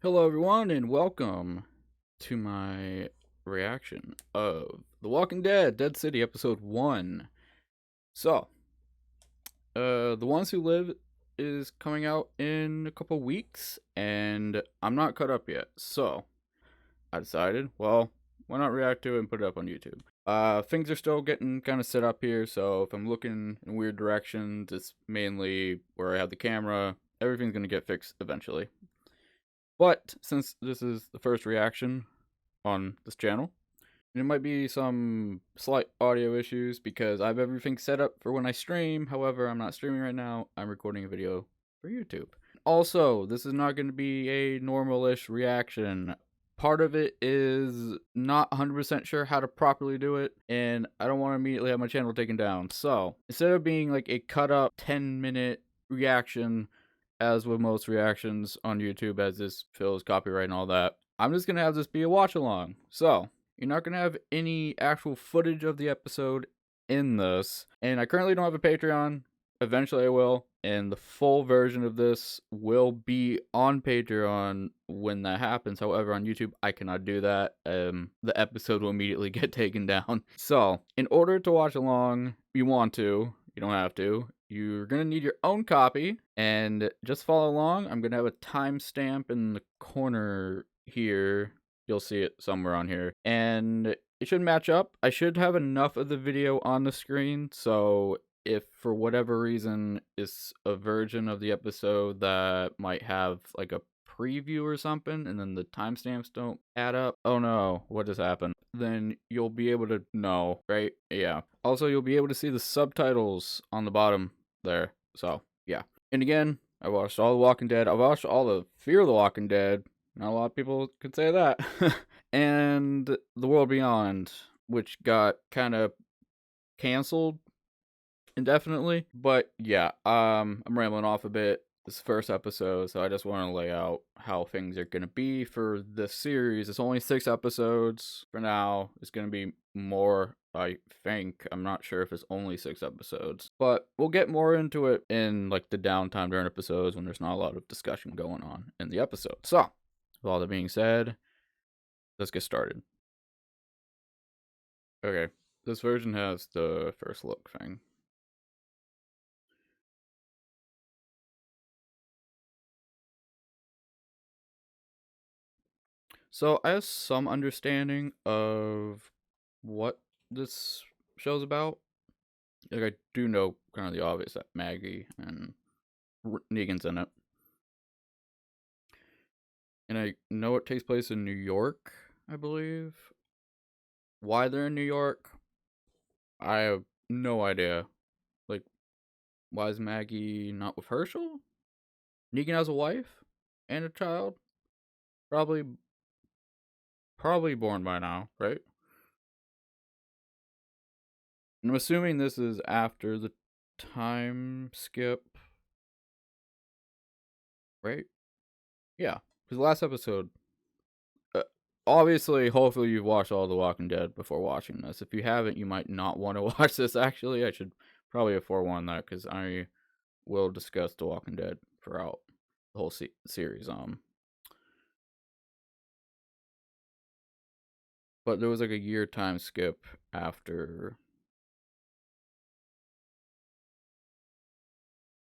Hello, everyone, and welcome to my reaction of The Walking Dead, Dead City, Episode 1. So, The Ones Who Live is coming out in a couple weeks, and I'm not caught up yet. So, I decided, well, why not react to it and put it up on YouTube? Things are still getting kind of set up here, so if I'm looking in weird directions, it's mainly where I have the camera. Everything's going to get fixed eventually. But since this is the first reaction on this channel, there might be some slight audio issues because I have everything set up for when I stream. However, I'm not streaming right now. I'm recording a video for YouTube. Also, this is not going to be a normal-ish reaction. Part of it is not 100% sure how to properly do it, and I don't want to immediately have my channel taken down. So, instead of being like a cut-up 10-minute reaction, as with most reactions on YouTube, as this feels copyright and all that, I'm just gonna have this be a watch along. So, you're not gonna have any actual footage of the episode in this. And I currently don't have a Patreon. Eventually I will. And the full version of this will be on Patreon when that happens. However, on YouTube, I cannot do that. The episode will immediately get taken down. So, in order to watch along, you want to, you don't have to. You're going to need your own copy, and just follow along. I'm going to have a timestamp in the corner here. You'll see it somewhere on here, and it should match up. I should have enough of the video on the screen, so if for whatever reason it's a version of the episode that might have like a preview or something, and then the timestamps don't add up, oh no, what just happened? Then you'll be able to know, right? Yeah. Also, you'll be able to see the subtitles on the bottom there. So, yeah. And again, I watched all The Walking Dead. I watched all of Fear the Walking Dead. Not a lot of people could say that. And The World Beyond, which got kind of canceled indefinitely. But yeah, I'm rambling off a bit. This is the first episode, so I just want to lay out how things are going to be for this series. It's only 6 episodes for now. It's going to be more, I think. I'm not sure if it's only 6 episodes, but we'll get more into it in like the downtime during episodes when there's not a lot of discussion going on in the episode. So, with all that being said, let's get started. Okay, this version has the first look thing. So I have some understanding of what this show's about. Like I do know kind of the obvious that Maggie and Negan's in it, and I know it takes place in New York, I believe. Why they're in New York, I have no idea. Like, why is Maggie not with Herschel? Negan has a wife and a child, probably born by now, right? And I'm assuming this is after the time skip, right? Yeah, because the last episode, uh, obviously, hopefully you've watched all The Walking Dead before watching this. If you haven't, you might not want to watch this, actually. I should probably have forewarned that, because I will discuss The Walking Dead throughout the whole series. But there was like a year time skip after,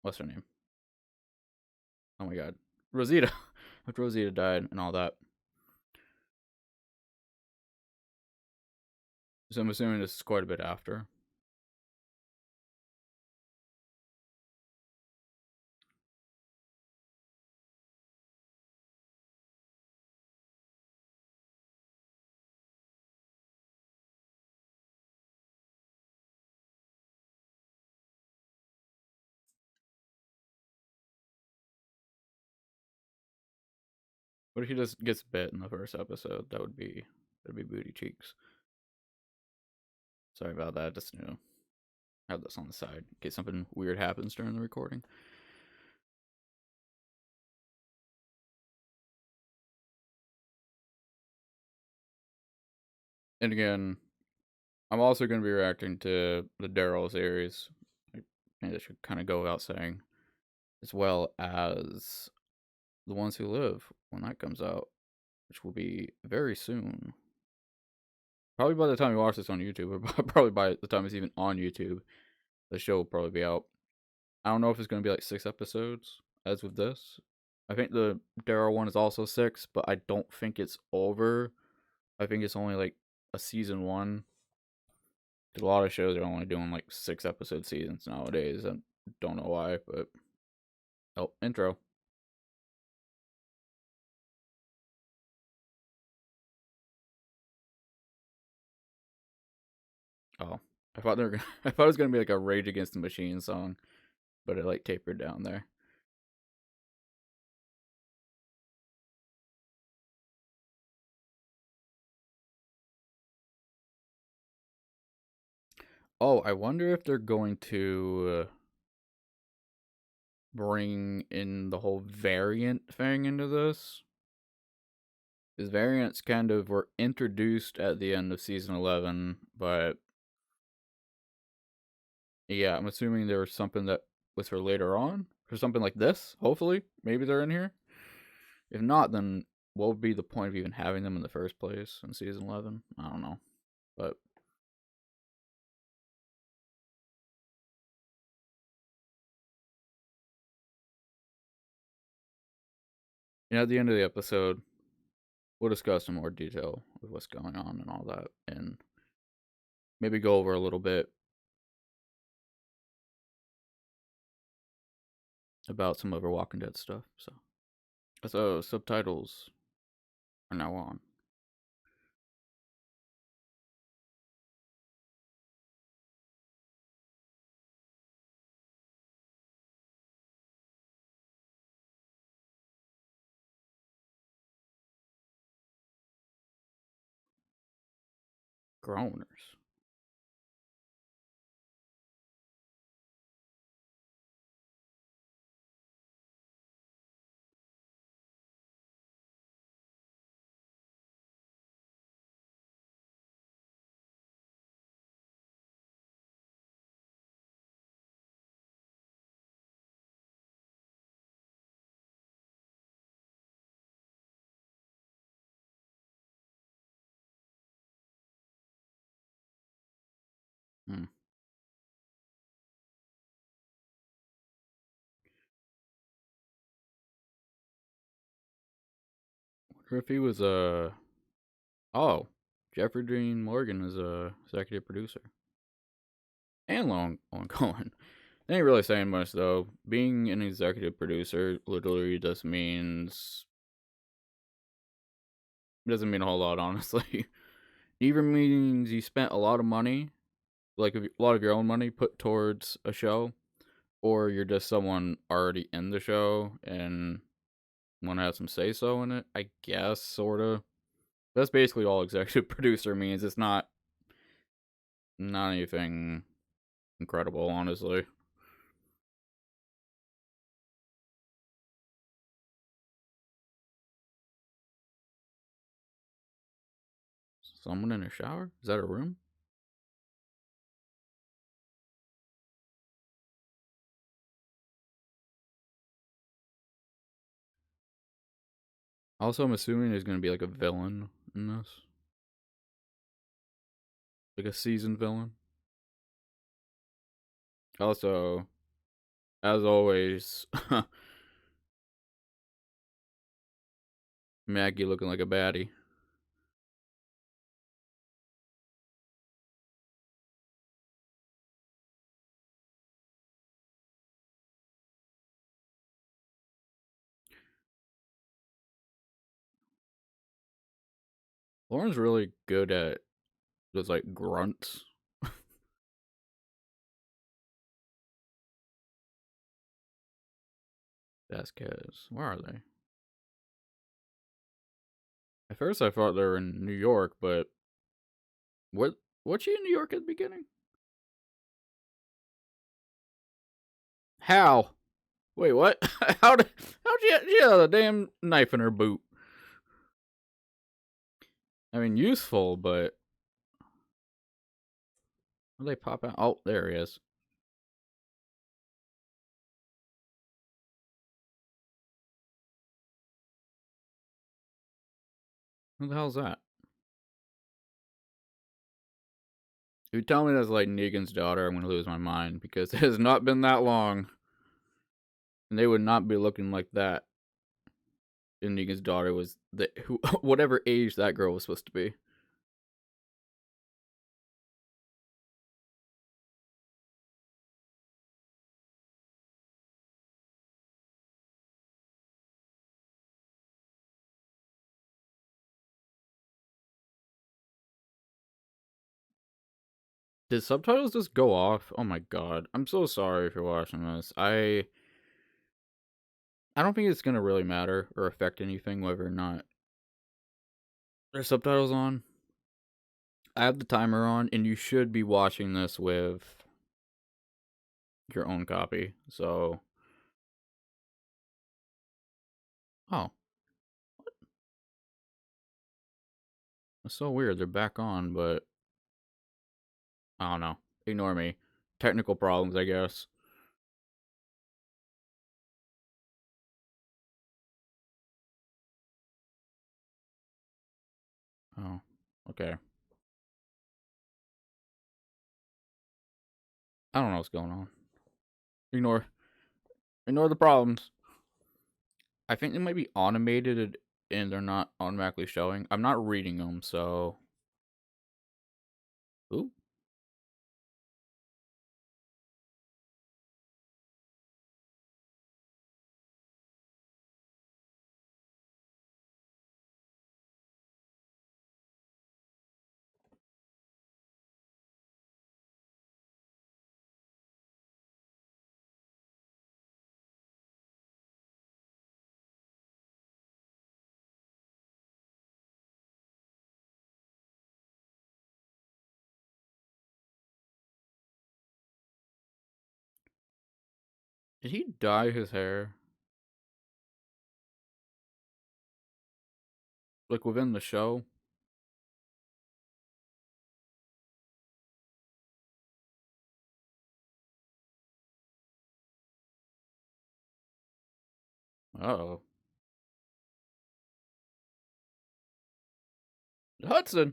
what's her name? Oh my god. Rosita. After Rosita died and all that. So I'm assuming this is quite a bit after. What if he just gets bit in the first episode? That'd be booty cheeks. Sorry about that. Just have this on the side in case something weird happens during the recording. And again, I'm also going to be reacting to the Daryl series. I should kind of go without saying, as well as The Ones Who Live when that comes out, which will be very soon. Probably by the time you watch this on YouTube, or probably by the time it's even on YouTube, the show will probably be out. I don't know if it's going to be like 6 episodes, as with this. I think the Daryl one is also 6, but I don't think it's over. I think it's only like a season 1. A lot of shows are only doing like 6 episode seasons nowadays. I don't know why, but oh, intro. Oh, I thought they were. I thought it was gonna be like a Rage Against the Machine song, but it like tapered down there. Oh, I wonder if they're going to bring in the whole variant thing into this. Because variants kind of were introduced at the end of season 11, but yeah, I'm assuming there was something that was for later on, or something like this. Hopefully, maybe they're in here. If not, then what would be the point of even having them in the first place in season 11? I don't know, but at the end of the episode, we'll discuss in more detail with what's going on and all that, and maybe go over a little bit about some other Walking Dead stuff. So subtitles are now on. Groaners. Hmm. Wonder if he was a. Oh, Jeffrey Dean Morgan is a executive producer and long ongoing. They ain't really saying much though. Being an executive producer literally just means doesn't mean a whole lot, honestly. Either means you spent a lot of money, like a lot of your own money, put towards a show, or you're just someone already in the show and want to have some say so in it. I guess, sort of. That's basically all executive producer means. It's not anything incredible, honestly. Someone in a shower? Is that a room? Also, I'm assuming there's gonna be like a villain in this, like a seasoned villain. Also, as always, Maggie looking like a baddie. Lauren's really good at those like grunts. Vasquez, where are they? At first, I thought they were in New York, but what? Was she in New York at the beginning? How? Wait, what? How'd she have a damn knife in her boot? I mean, useful, but where they pop out? Oh, there he is. Who the hell's that? If you tell me that's like Negan's daughter, I'm gonna lose my mind because it has not been that long, and they would not be looking like that. And Negan's daughter was whatever age that girl was supposed to be. Did subtitles just go off? Oh my god. I'm so sorry if you're watching this. I don't think it's gonna really matter or affect anything whether or not there's subtitles on. I have the timer on, and you should be watching this with your own copy. So, oh, it's so weird. They're back on, but I don't know. Ignore me. Technical problems, I guess. Oh, okay. I don't know what's going on. Ignore, ignore the problems. I think they might be automated and they're not automatically showing. I'm not reading them, so. Ooh. Did he dye his hair? Like within the show? Uh-oh. The Hudson!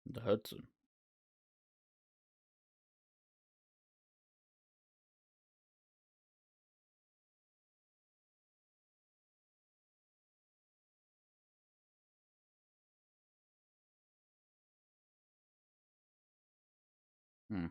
The Hudson. Hmm.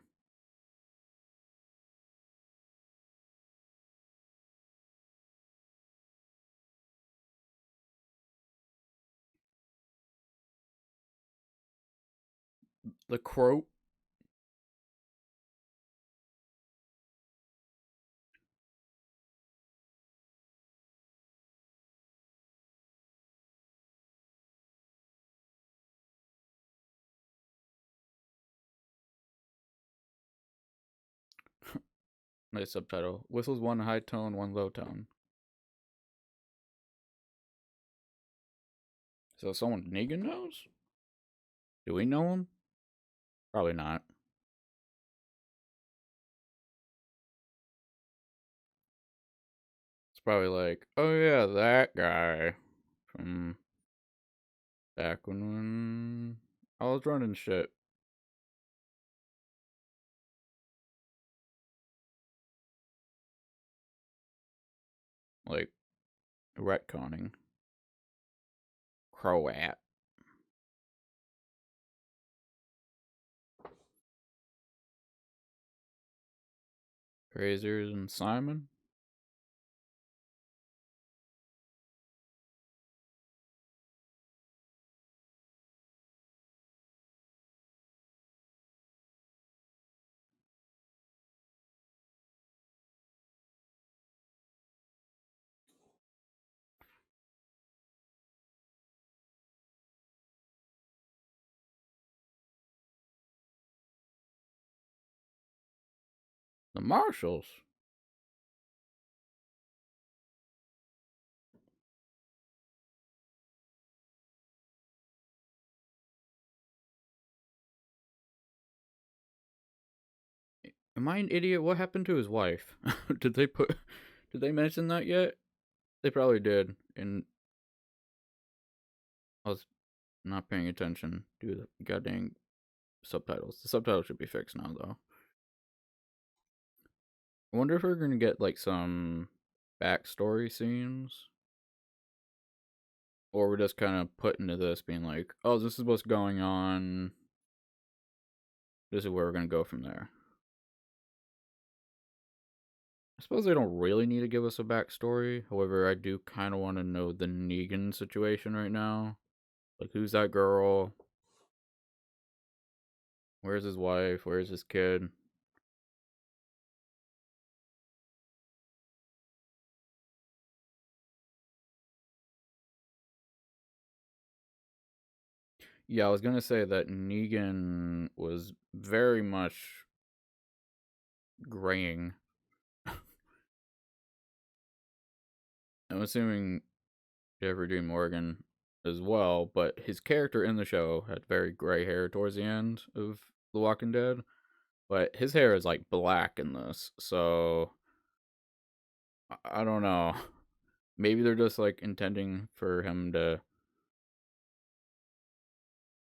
The Croat? Nice subtitle. Whistles one high tone, one low tone. So someone Negan knows? Do we know him? Probably not. It's probably like, oh yeah, that guy from back when I was running shit. Like, retconning. Croat. Razors and Simon? The Marshalls? Am I an idiot? What happened to his wife? Did they mention that yet? They probably did. And I was not paying attention to the goddamn subtitles. The subtitles should be fixed now, though. I wonder if we're gonna get like some backstory scenes, or we're just kind of put into this being like, oh, this is what's going on. This is where we're gonna go from there. I suppose they don't really need to give us a backstory. However, I do kind of want to know the Negan situation right now. Like, who's that girl? Where's his wife? Where's his kid? Yeah, I was gonna say that Negan was very much graying. I'm assuming Jeffrey Dean Morgan as well, but his character in the show had very gray hair towards the end of The Walking Dead. But his hair is like black in this, so I don't know. Maybe they're just like intending for him to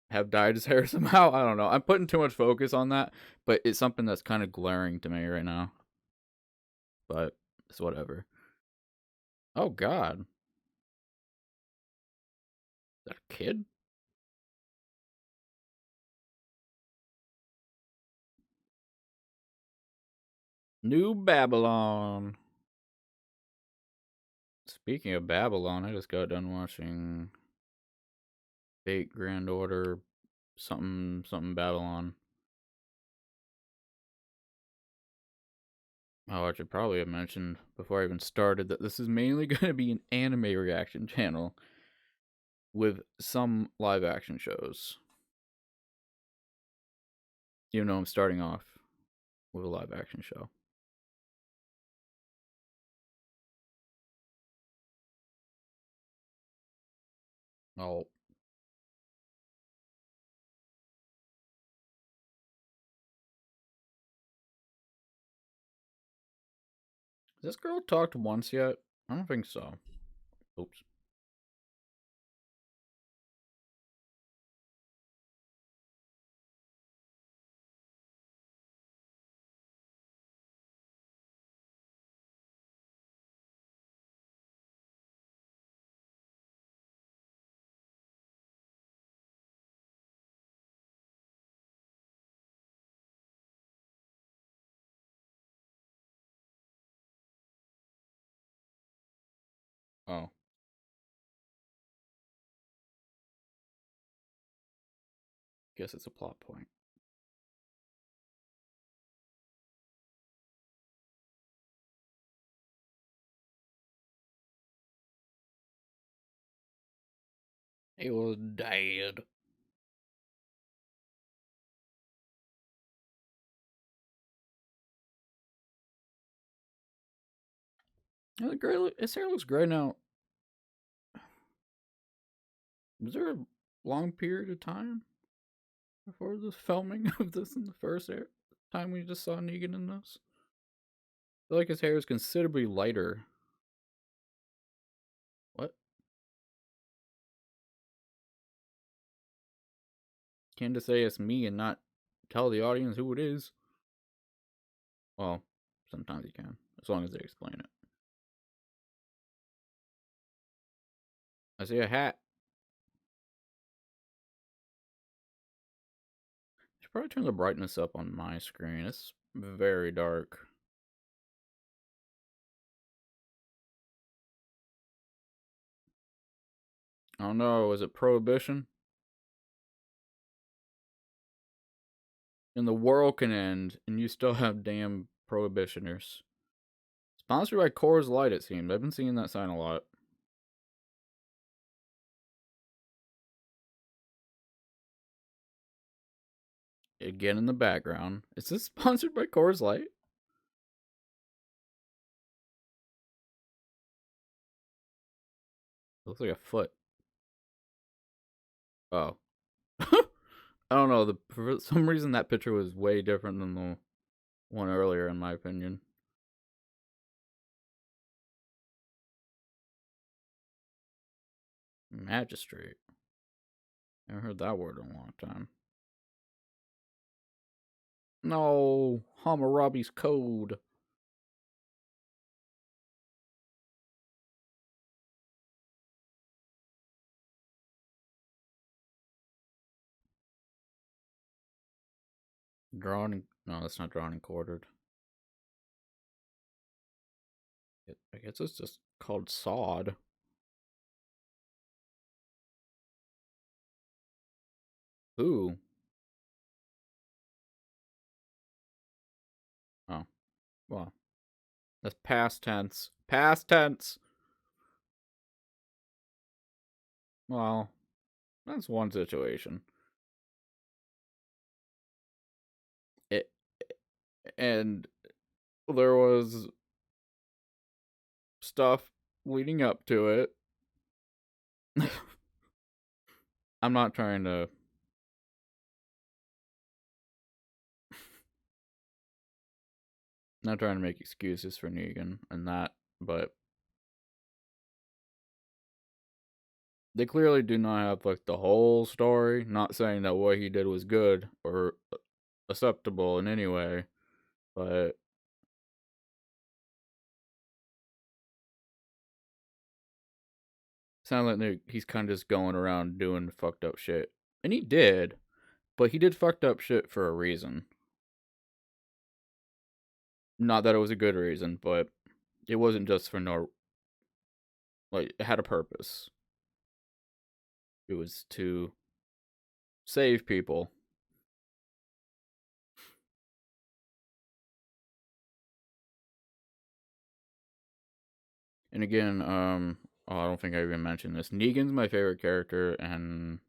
have dyed his hair somehow. I don't know. I'm putting too much focus on that, but it's something that's kind of glaring to me right now. But it's whatever. Oh God, is that a kid? New Babylon. Speaking of Babylon, I just got done watching Fate Grand Order something Babylon. Oh, I should probably have mentioned before I even started that this is mainly going to be an anime reaction channel with some live action shows. Even though I'm starting off with a live action show. Oh. Has this girl talked once yet? I don't think so. Oops. Oh. Guess it's a plot point. He was dead. His hair looks gray now. Was there a long period of time before the filming of this in the first time we just saw Negan in this? I feel like his hair is considerably lighter. What? Can't just say it's me and not tell the audience who it is. Well, sometimes you can, as long as they explain it. I see a hat. I should probably turn the brightness up on my screen. It's very dark. Oh no, is it Prohibition? And the world can end, and you still have damn Prohibitioners. Sponsored by Coors Light, it seems. I've been seeing that sign a lot. Again in the background. Is this sponsored by Coors Light? Looks like a foot. Oh. I don't know. For some reason, that picture was way different than the one earlier, in my opinion. Magistrate. I haven't heard that word in a long time. No, Hammurabi's Code. Drawn and... No, that's not drawn and quartered. I guess it's just called sawed. Ooh. Oh, well. That's past tense. Past tense! Well, that's one situation. It, and there was stuff leading up to it. I'm not trying to... Not trying to make excuses for Negan and that, but they clearly do not have like the whole story. Not saying that what he did was good or acceptable in any way, but sounds like he's kind of just going around doing fucked up shit, and he did, but he did fucked up shit for a reason. Not that it was a good reason, but it wasn't just for no. Like, it had a purpose. It was to save people. And again, I don't think I even mentioned this. Negan's my favorite character in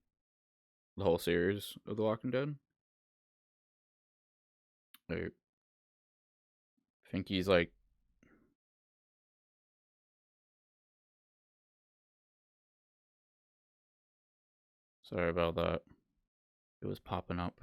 the whole series of The Walking Dead. I think he's like... Sorry about that. It was popping up.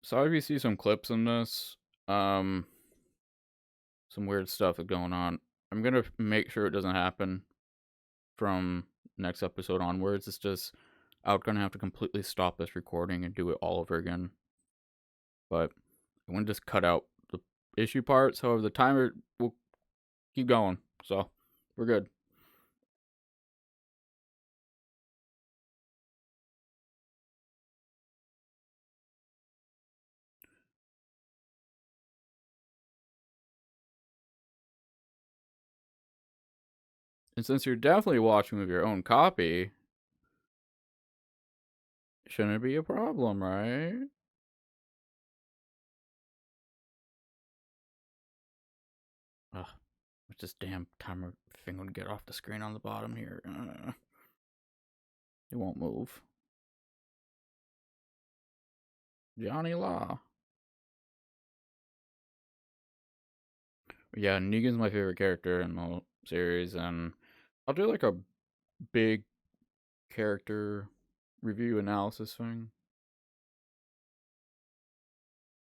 Sorry if you see some clips in this. Some weird stuff is going on. I'm gonna make sure it doesn't happen from next episode onwards. It's just I'm gonna have to completely stop this recording and do it all over again. But I'm gonna just cut out the issue parts. However, the timer will keep going, so we're good. And since you're definitely watching with your own copy, shouldn't it be a problem, right? Ugh, this damn timer thing would get off the screen on the bottom here. It won't move. Johnny Law. Yeah, Negan's my favorite character in the series, and I'll do like a big character review analysis thing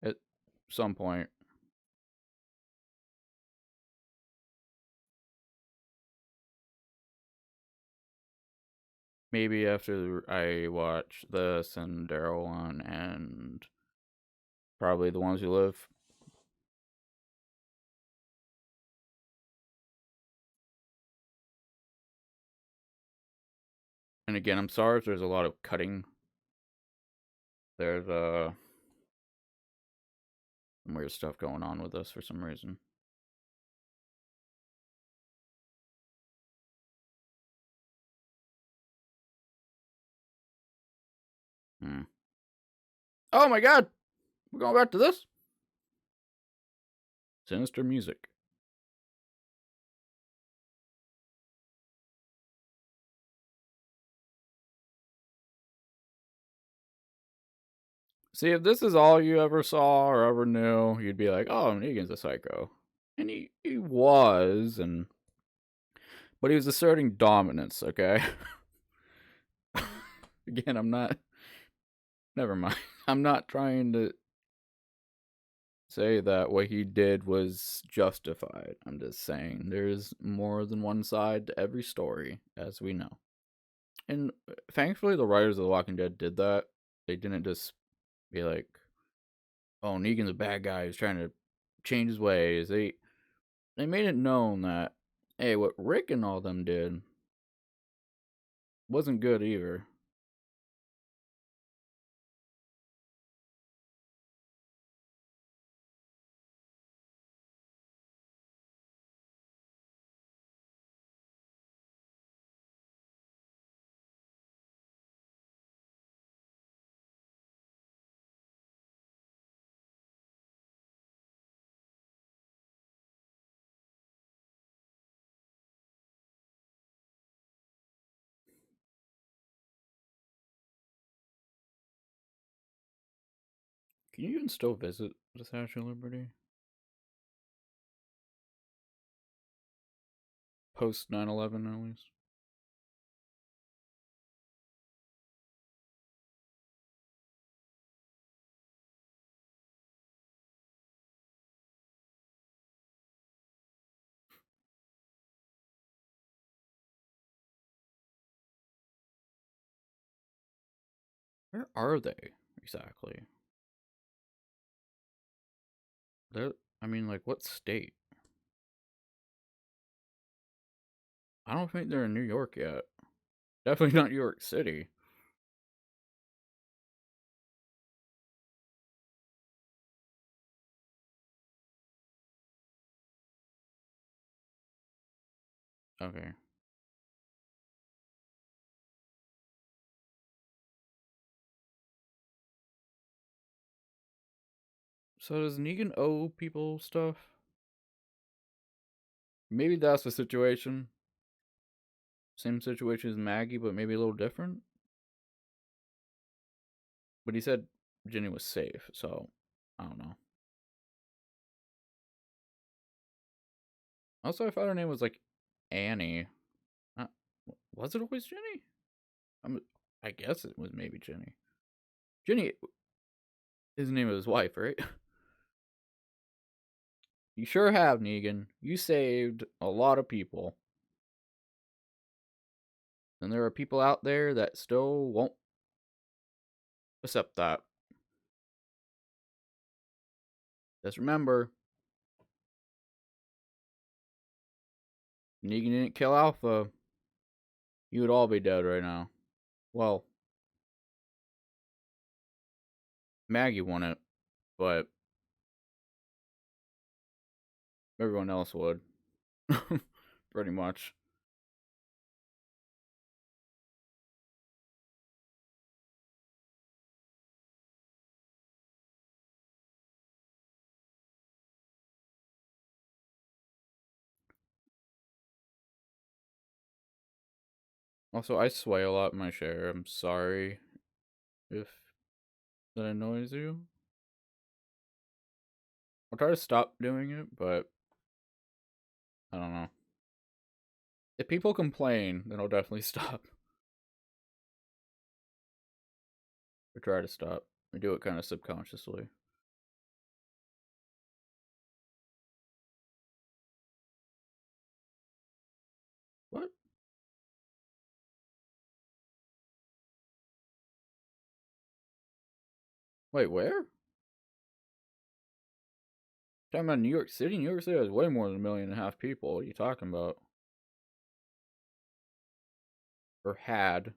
at some point. Maybe after I watch this and Daryl one and probably The Ones Who Live. And again, I'm sorry if there's a lot of cutting. There's some weird stuff going on with this for some reason. Oh my god! We're going back to this? Sinister music. See, if this is all you ever saw or ever knew, you'd be like, "Oh, Negan's a psycho," and he was, and but he was asserting dominance. Okay, again, I'm not. Never mind. I'm not trying to say that what he did was justified. I'm just saying there's more than one side to every story, as we know. And thankfully, the writers of The Walking Dead did that. They didn't just be like, "Oh, Negan's a bad guy who's trying to change his ways." They made it known that, hey, what Rick and all them did wasn't good either. Can you even still visit the Statue of Liberty post 9/11 at least? Where are they exactly? They're, I mean, like, what state? I don't think they're in New York yet. Definitely not New York City. Okay. So does Negan owe people stuff? Maybe that's the situation. Same situation as Maggie, but maybe a little different. But he said Jenny was safe, so I don't know. Also, I thought her name was like Annie. Uh, was it always Jenny? I'm, I guess it was maybe Jenny. Jenny is the name of his wife, right? You sure have, Negan. You saved a lot of people. And there are people out there that still won't accept that. Just remember, Negan didn't kill Alpha. You would all be dead right now. Well, Maggie won it, but everyone else would. Pretty much. Also, I sway a lot in my share. I'm sorry if that annoys you. I'll try to stop doing it, but I don't know. If people complain, then I'll definitely stop. Or try to stop. I do it kind of subconsciously. What? Wait, where? Talking about New York City? New York City has way more than 1.5 million people. What are you talking about? Or had.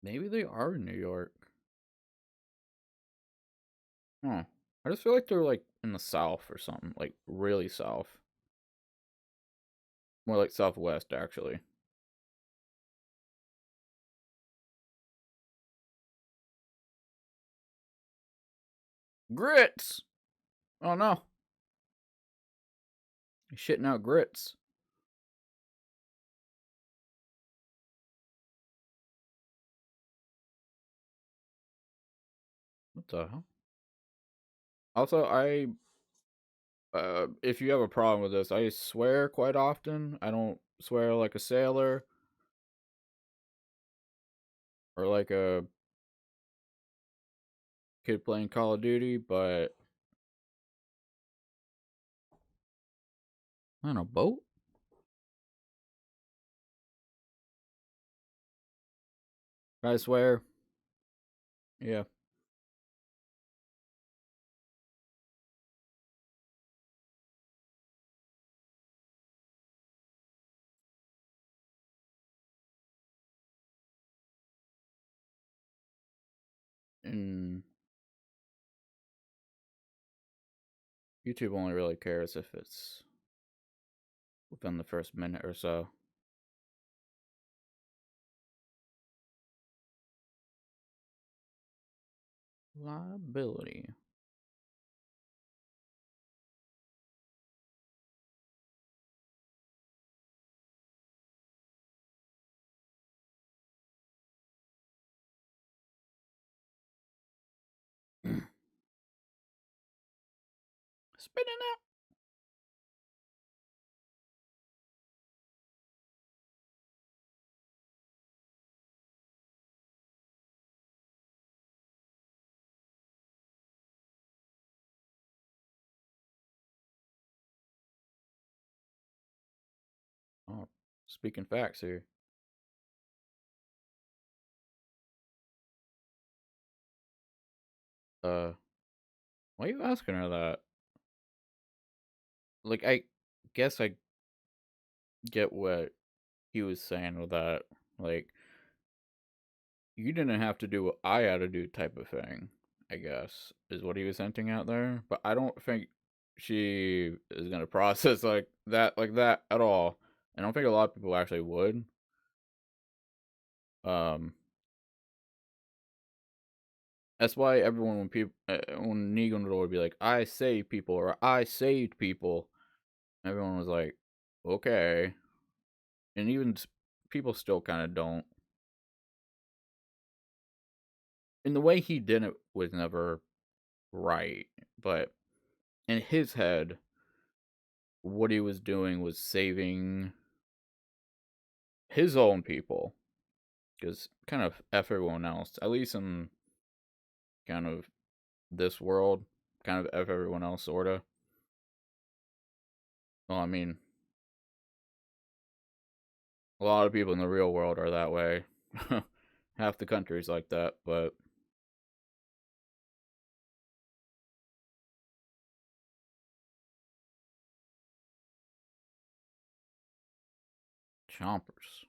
Maybe they are in New York. Huh. I just feel like they're like in the south or something. Like really south. More like southwest, actually. Grits! Oh no. You're shitting out grits. What the hell? Also, if you have a problem with this, I swear quite often. I don't swear like a sailor or like a kid playing Call of Duty, but on a boat? I swear. Yeah. And YouTube only really cares if it's within the first minute or so. Liability. Spinning out. Oh, speaking facts here. Uh, why are you asking her that? Like, I guess I get what he was saying with that. Like, you didn't have to do what I had to do type of thing, I guess, is what he was hinting at there. But I don't think she is gonna process like that at all. I don't think a lot of people actually would. Um, that's why everyone when Negan would be like, "I saved people" or "I saved people," everyone was like, "Okay," and even people still kind of don't. And the way he did it was never right, but in his head, what he was doing was saving his own people, because kind of F everyone else, at least in kind of this world, kind of F everyone else, sorta. Well, I mean, a lot of people in the real world are that way. Half the country's like that, but chompers.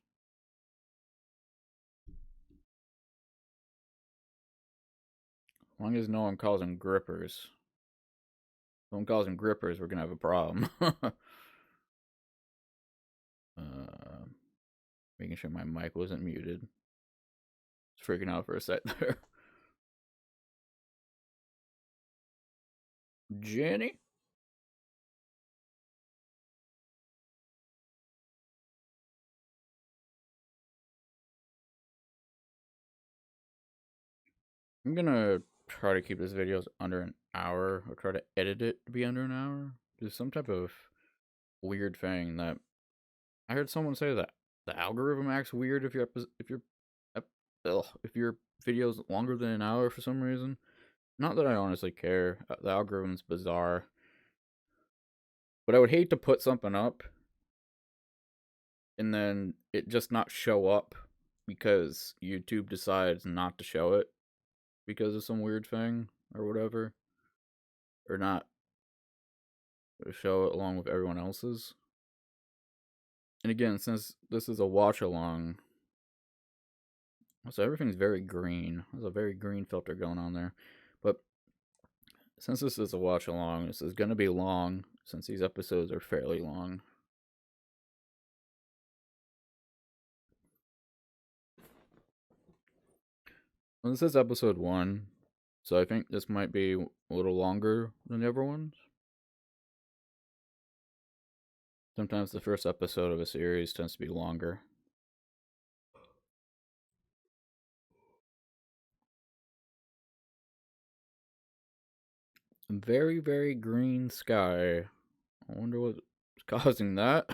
As long as no one calls them grippers. If no one calls them grippers, we're gonna have a problem. Making sure my mic wasn't muted. It's freaking out for a sec there. Jenny? I'm gonna try to keep this video under an hour, or try to edit it to be under an hour. There's some type of weird thing that I heard someone say that the algorithm acts weird if if your video's longer than an hour for some reason. Not that I honestly care. The algorithm's bizarre, but I would hate to put something up and then it just not show up because YouTube decides not to show it because of some weird thing or whatever, or not show it along with everyone else's. And again, since this is a watch along, so everything's very green. There's a very green filter going on there. But since this is a watch along, this is going to be long since these episodes are fairly long. Well, this is episode 1, so I think this might be a little longer than the other ones. Sometimes the first episode of a series tends to be longer. very, very green sky. I wonder what's causing that.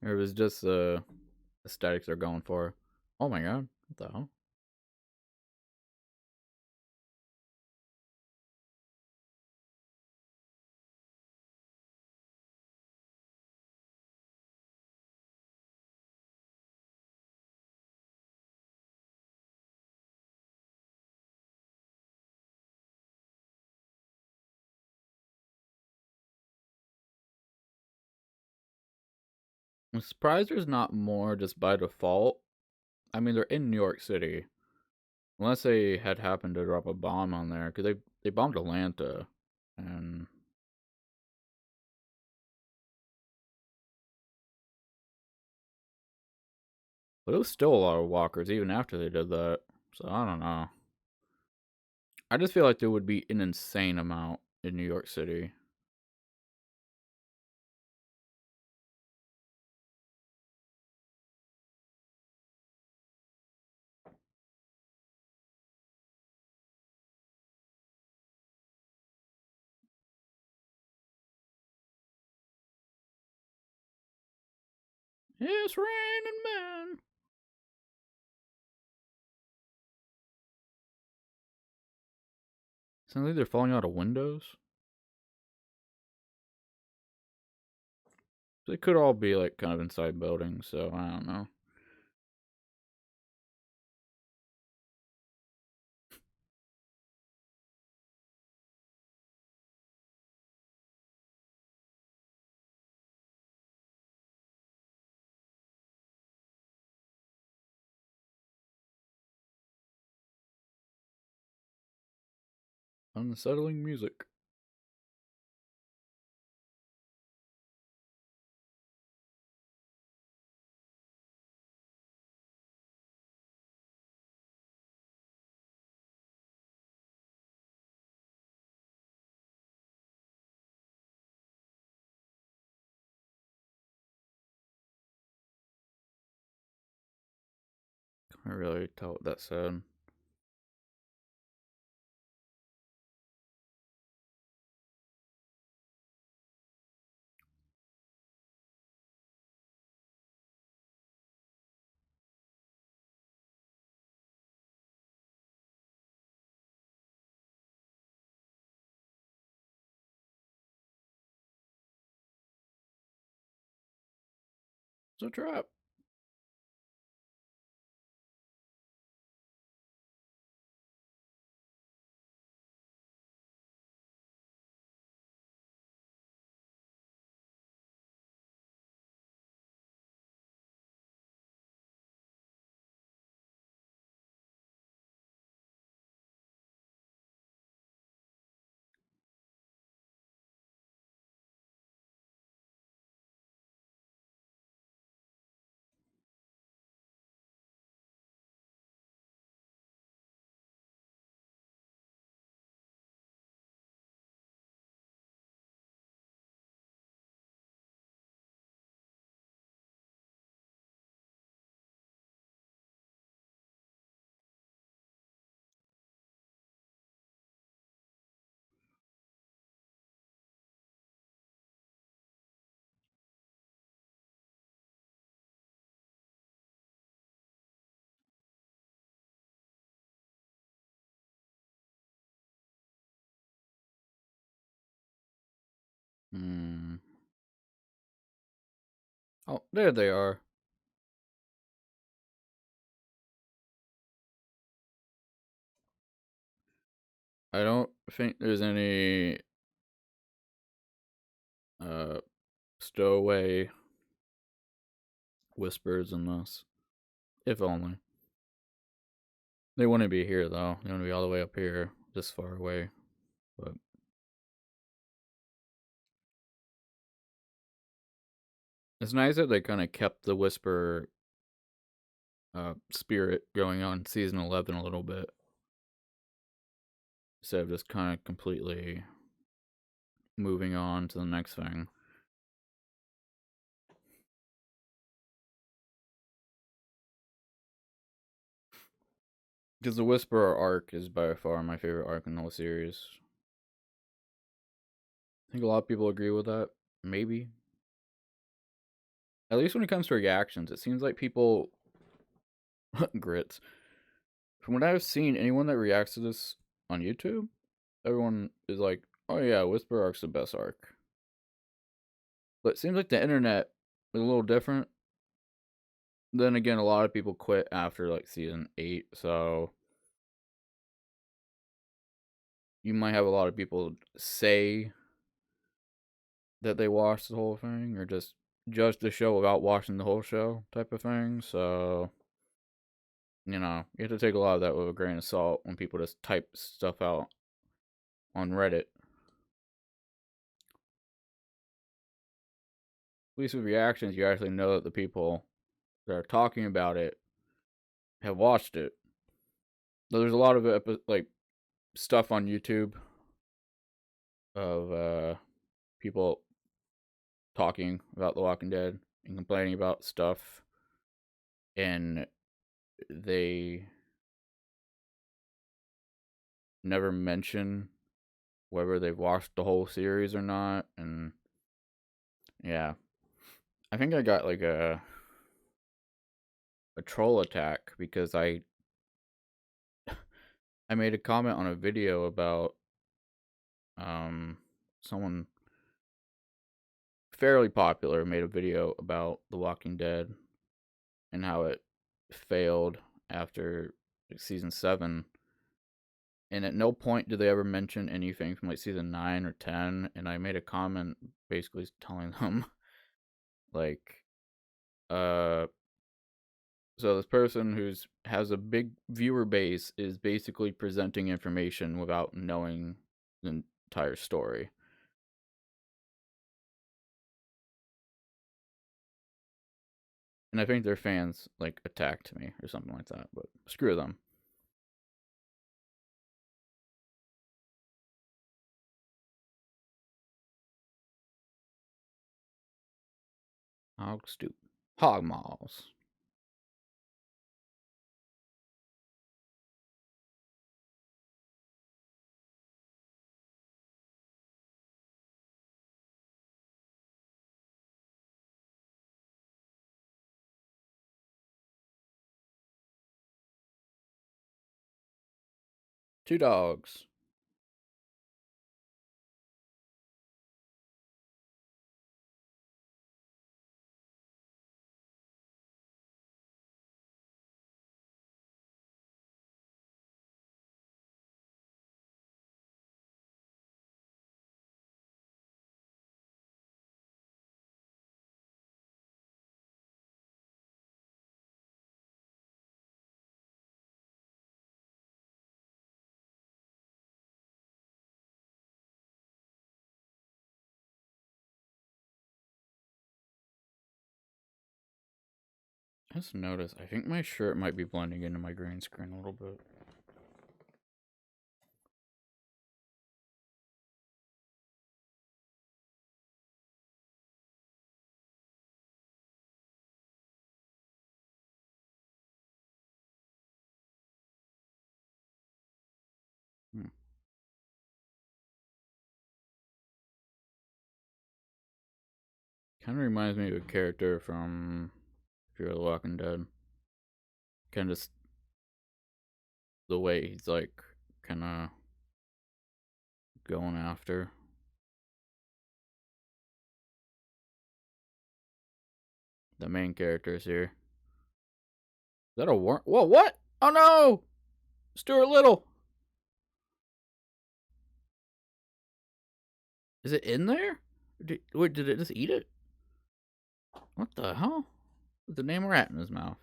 Or it was just the aesthetics they're going for. Oh my god, what the hell? I'm surprised there's not more just by default. I mean, they're in New York City. Unless they had happened to drop a bomb on there, because they bombed Atlanta. And but it was still a lot of walkers even after they did that. So I don't know. I just feel like there would be an insane amount in New York City. It's raining men. Sounds like they're falling out of windows. They could all be like kind of inside buildings, so I don't know. Unsettling music. Can't really tell what that said. It's a trap. Hmm. Oh, there they are. I don't think there's any uh stowaway whispers in this. If only. They wouldn't be here though. They wouldn't be all the way up here, this far away. But it's nice that they kind of kept the whisper spirit going on season 11 a little bit, instead of just kind of completely moving on to the next thing. Because the Whisperer arc is by far my favorite arc in the whole series. I think a lot of people agree with that. Maybe. At least when it comes to reactions, it seems like people grits. From what I've seen, anyone that reacts to this on YouTube, everyone is like, "Oh yeah, Whisper Arc's the best arc." But it seems like the internet is a little different. Then again, a lot of people quit after like season 8, so you might have a lot of people say that they watched the whole thing or just judge the show without watching the whole show type of thing. So, you have to take a lot of that with a grain of salt when people just type stuff out on Reddit. At least with reactions, you actually know that the people that are talking about it have watched it. There's a lot of like stuff on YouTube of people talking about The Walking Dead and complaining about stuff, and they never mention whether they've watched the whole series or not. And yeah, I think I got like a troll attack because I made a comment on a video about someone fairly popular made a video about The Walking Dead and how it failed after season 7, and at no point did they ever mention anything from like season 9 or 10. And I made a comment basically telling them like so this person who's has a big viewer base is basically presenting information without knowing the entire story. And I think their fans like attacked me or something like that, but screw them. Hog stoop. Hog malls. Two dogs. Just notice, I think my shirt might be blending into my green screen a little bit. Hmm. Kind of reminds me of a character from Fear the Walking Dead. Kind of the way he's like, kind of going after the main characters here. Is that a worm? Whoa, what? Oh no! Stuart Little! Is it in there? Wait, did it just eat it? What the hell? With the name rat in his mouth.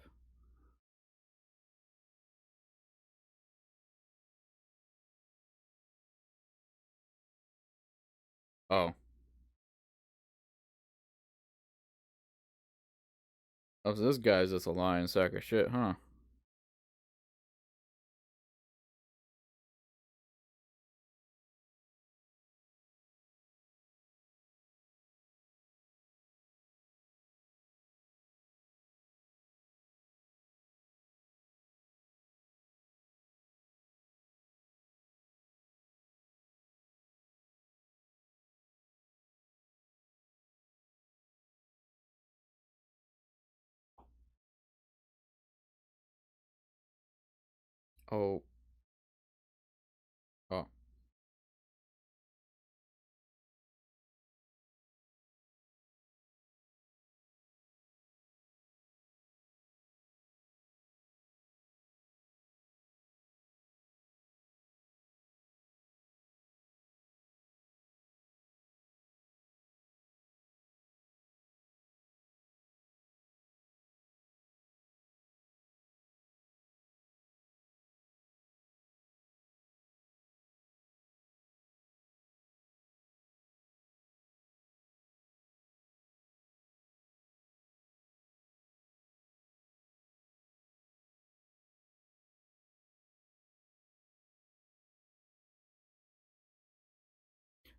Oh. Oh, so this guy's just a lying sack of shit, huh? Oh, oh.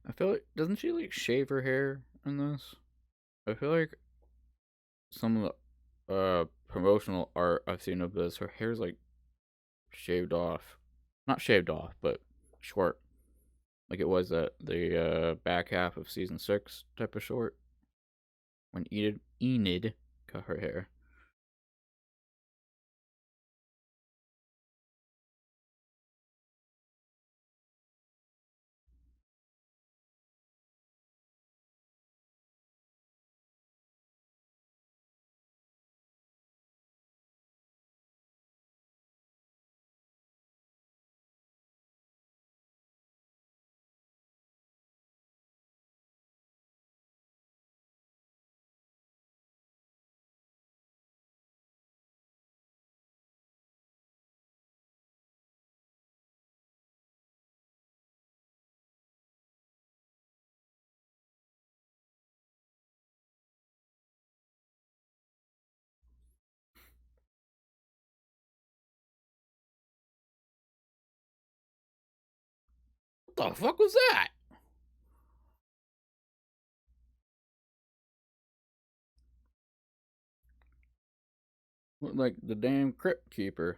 I feel like doesn't she like shave her hair in this? I feel like some of the promotional art I've seen of this, her hair's like shaved off. Not shaved off, but short. Like it was at the back half of season 6 type of short when Enid cut her hair. What the fuck was that? Looked like the damn crypt keeper.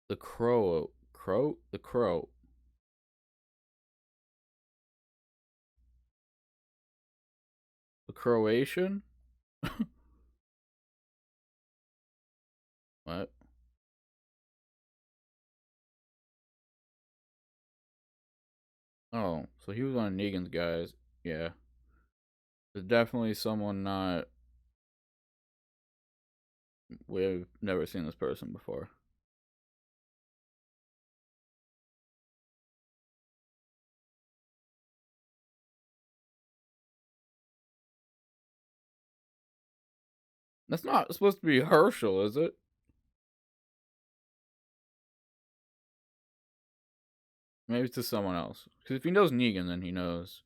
The crow. The Croatian? What? Oh, so he was on Negan's guys. Yeah. There's definitely someone not. We've never seen this person before. That's not supposed to be Herschel, is it? Maybe it's to someone else. Because if he knows Negan, then he knows.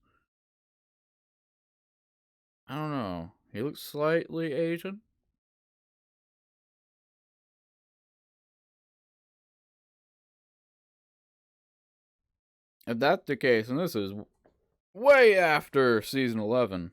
I don't know. He looks slightly Asian. If that's the case, and this is way after season 11.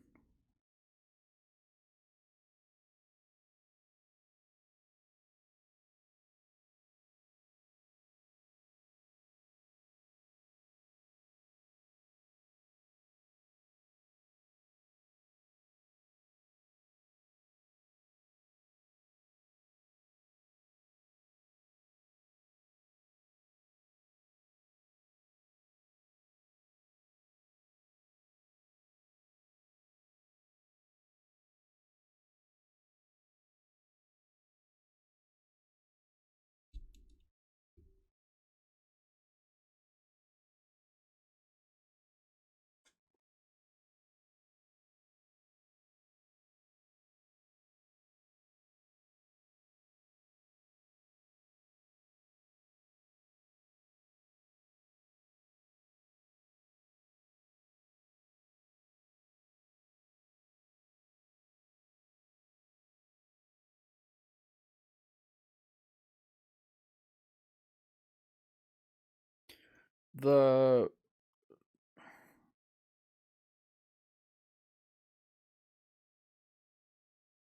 The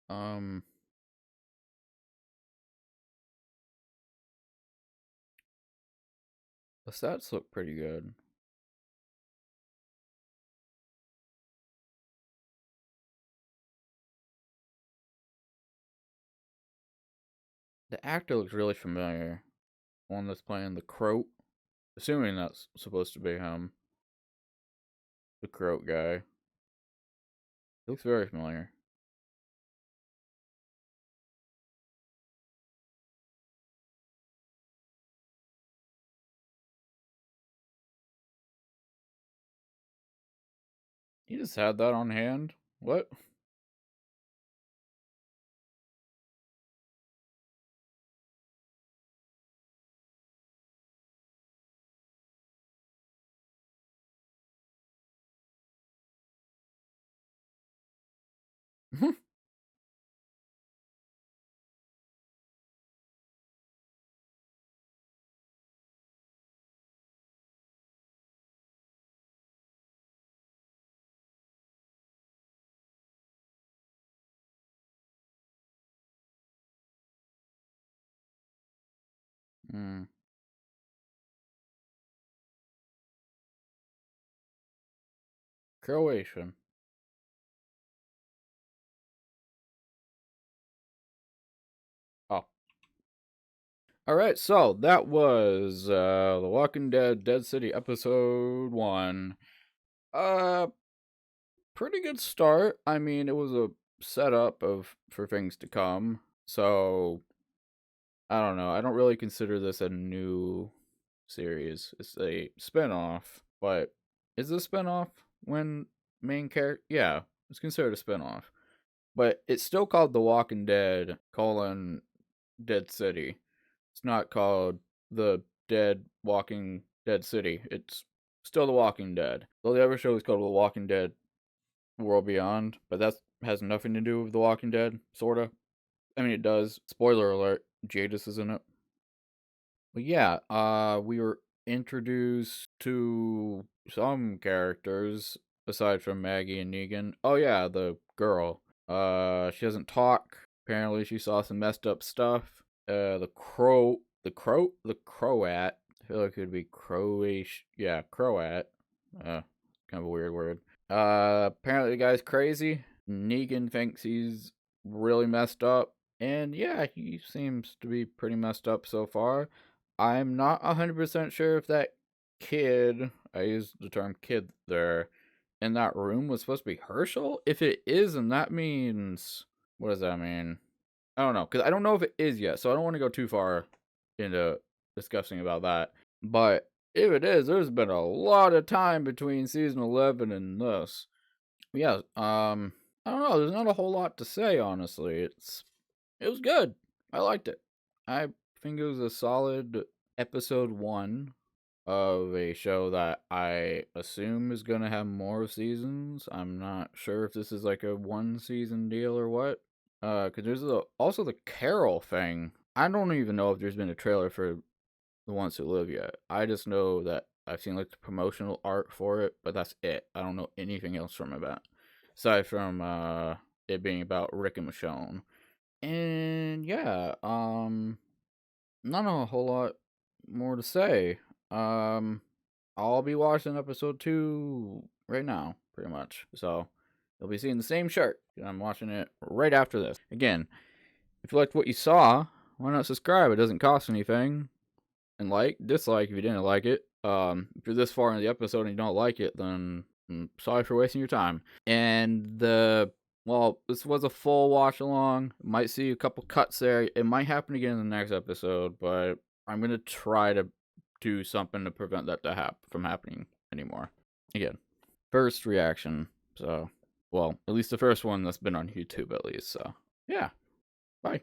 um The stats look pretty good. The actor looks really familiar. One that's playing the Croat. Assuming that's supposed to be him. The Croat guy. He looks very familiar. He just had that on hand? What? Hmm. Croatian. Oh. Alright, so that was The Walking Dead Dead City episode 1. Uh Pretty good start. I mean, it was a setup of for things to come. So I don't know. I don't really consider this a new series. It's a spinoff, but is it a spinoff when main character? Yeah, it's considered a spinoff, but it's still called The Walking Dead: Dead City. It's not called The Dead Walking Dead City. It's still The Walking Dead. Though the other show is called The Walking Dead World Beyond, but that has nothing to do with The Walking Dead, sorta. I mean, it does. Spoiler alert: Jadis is in it. But yeah, we were introduced to some characters aside from Maggie and Negan. Oh yeah, the girl. She doesn't talk. Apparently, she saw some messed up stuff. The Croat. I feel like it would be Croatian. Yeah, Croat. Kind of a weird word. Apparently the guy's crazy. Negan thinks he's really messed up. And yeah, he seems to be pretty messed up so far. I'm not 100% sure if that kid, I used the term kid there, in that room was supposed to be Herschel. If it is, then that means. What does that mean? I don't know. Because I don't know if it is yet. So I don't want to go too far into discussing about that. But if it is, there's been a lot of time between season 11 and this. Yeah, I don't know. There's not a whole lot to say, honestly. It was good. I liked it. I think it was a solid episode 1 of a show that I assume is gonna have more seasons. I'm not sure if this is like a 1 season deal or what. Cause there's also the Carol thing. I don't even know if there's been a trailer for The Ones Who Live yet. I just know that I've seen like the promotional art for it, but that's it. I don't know anything else from it, aside from it being about Rick and Michonne. And yeah, not a whole lot more to say. I'll be watching episode 2 right now, pretty much. So you'll be seeing the same shirt. I'm watching it right after this. Again, if you liked what you saw, why not subscribe? It doesn't cost anything. And dislike if you didn't like it. If you're this far in the episode and you don't like it, then I'm sorry for wasting your time. And this was a full watch along. Might see a couple cuts there. It might happen again in the next episode, but I'm gonna try to do something to prevent that from happening anymore. Again, first reaction. So, well, at least the first one that's been on YouTube, at least. So, yeah. Bye.